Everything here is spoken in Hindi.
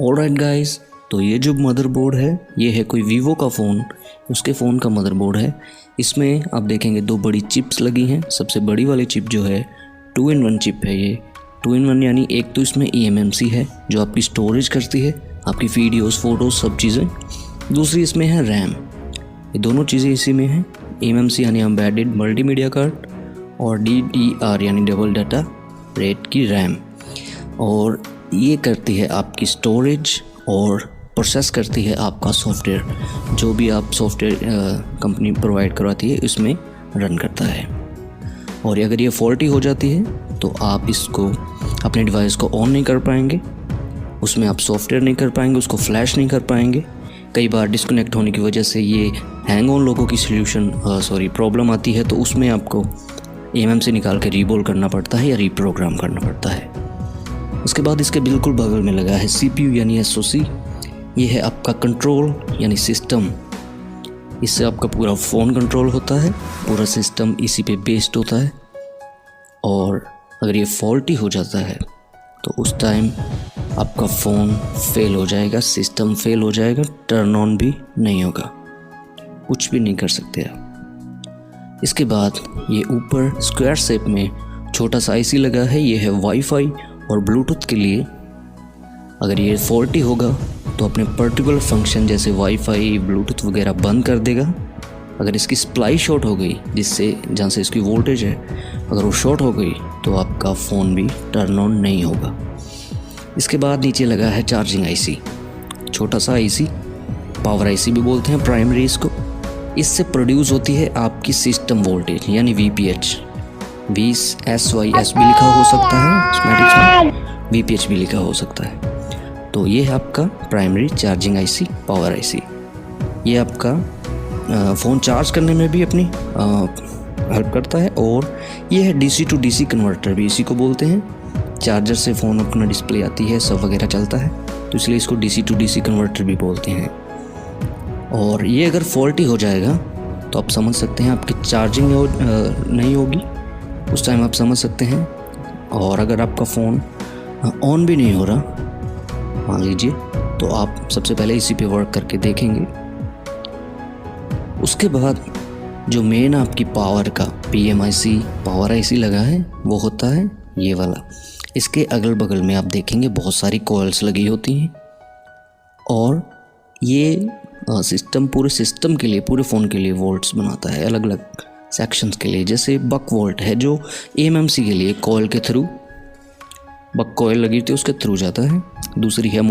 ऑलराइट गाइस, तो ये जो मदरबोर्ड है ये है कोई वीवो का फ़ोन, उसके फ़ोन का मदरबोर्ड है। इसमें आप देखेंगे दो बड़ी चिप्स लगी हैं। सबसे बड़ी वाली चिप जो है 2-in-1 चिप है। ये 2-in-1 यानी एक तो इसमें eMMC है जो आपकी स्टोरेज करती है, आपकी वीडियोस फोटोज़ सब चीज़ें। दूसरी इसमें है रैम। ये दोनों चीज़ें इसी में हैं। eMMC यानी एम्बेडेड मल्टीमीडिया कार्ड और DDR यानी डबल डाटा रेट की रैम। और ये करती है आपकी स्टोरेज और प्रोसेस करती है आपका सॉफ्टवेयर, जो भी आप सॉफ्टवेयर कंपनी प्रोवाइड करवाती है इसमें रन करता है। और अगर ये फॉल्टी हो जाती है तो आप इसको अपने डिवाइस को ऑन नहीं कर पाएंगे, उसमें आप सॉफ्टवेयर नहीं कर पाएंगे, उसको फ्लैश नहीं कर पाएंगे। कई बार डिस्कनेक्ट होने की वजह से ये हैंग ऑन लोगों की प्रॉब्लम आती है, तो उसमें आपको eMMC निकाल के रीबोल करना पड़ता है या रीप्रोग्राम करना पड़ता है। उसके बाद इसके बिल्कुल बगल में लगा है CPU यानी SoC। ये है आपका कंट्रोल यानी सिस्टम। इससे आपका पूरा फ़ोन कंट्रोल होता है, पूरा सिस्टम इसी पे बेस्ड होता है। और अगर ये फॉल्टी हो जाता है तो उस टाइम आपका फ़ोन फेल हो जाएगा, सिस्टम फेल हो जाएगा, टर्न ऑन भी नहीं होगा, कुछ भी नहीं कर सकते आप। इसके बाद ये ऊपर स्क्वायर शेप में छोटा सा IC लगा है। ये है वाईफाई और ब्लूटूथ के लिए। अगर ये फॉल्टी होगा तो अपने पर्टिकुलर फंक्शन जैसे वाईफाई ब्लूटूथ वगैरह बंद कर देगा। अगर इसकी सप्लाई शॉर्ट हो गई, जिससे जहाँ से इसकी वोल्टेज है, अगर वो शॉर्ट हो गई तो आपका फ़ोन भी टर्न ऑन नहीं होगा। इसके बाद नीचे लगा है चार्जिंग IC, छोटा सा IC, पावर IC भी बोलते हैं प्राइमरी इसको। इससे प्रोड्यूस होती है आपकी सिस्टम वोल्टेज यानी VPH। VSYS भी लिखा हो सकता है, स्मैटिक्स में VPH भी लिखा हो सकता है। तो ये है आपका primary charging IC, power IC। ये आपका फ़ोन चार्ज करने में भी अपनी हेल्प करता है। और ये है DC to DC कन्वर्टर भी इसी को बोलते हैं। चार्जर से फ़ोन अपना डिस्प्ले आती है, सब वगैरह चलता है, तो इसलिए इसको DC to DC कन्वर्टर भी बोलते हैं। और ये अगर फॉल्टी हो जाएगा तो आप समझ सकते हैं आपकी चार्जिंग नहीं होगी, उस टाइम आप समझ सकते हैं। और अगर आपका फ़ोन ऑन भी नहीं हो रहा मान लीजिए, तो आप सबसे पहले इसी पे वर्क करके देखेंगे। उसके बाद जो मेन आपकी पावर का PMIC पावर IC लगा है वो होता है ये वाला। इसके अगल बगल में आप देखेंगे बहुत सारी कॉइल्स लगी होती हैं। और ये सिस्टम पूरे सिस्टम के लिए, पूरे फ़ोन के लिए वोल्ट्स बनाता है, अलग अलग सेक्शंस के लिए। जैसे बक वोल्ट है जो eMMC के लिए कॉइल के थ्रू, बक कॉइल लगी थी उसके थ्रू जाता है। दूसरी है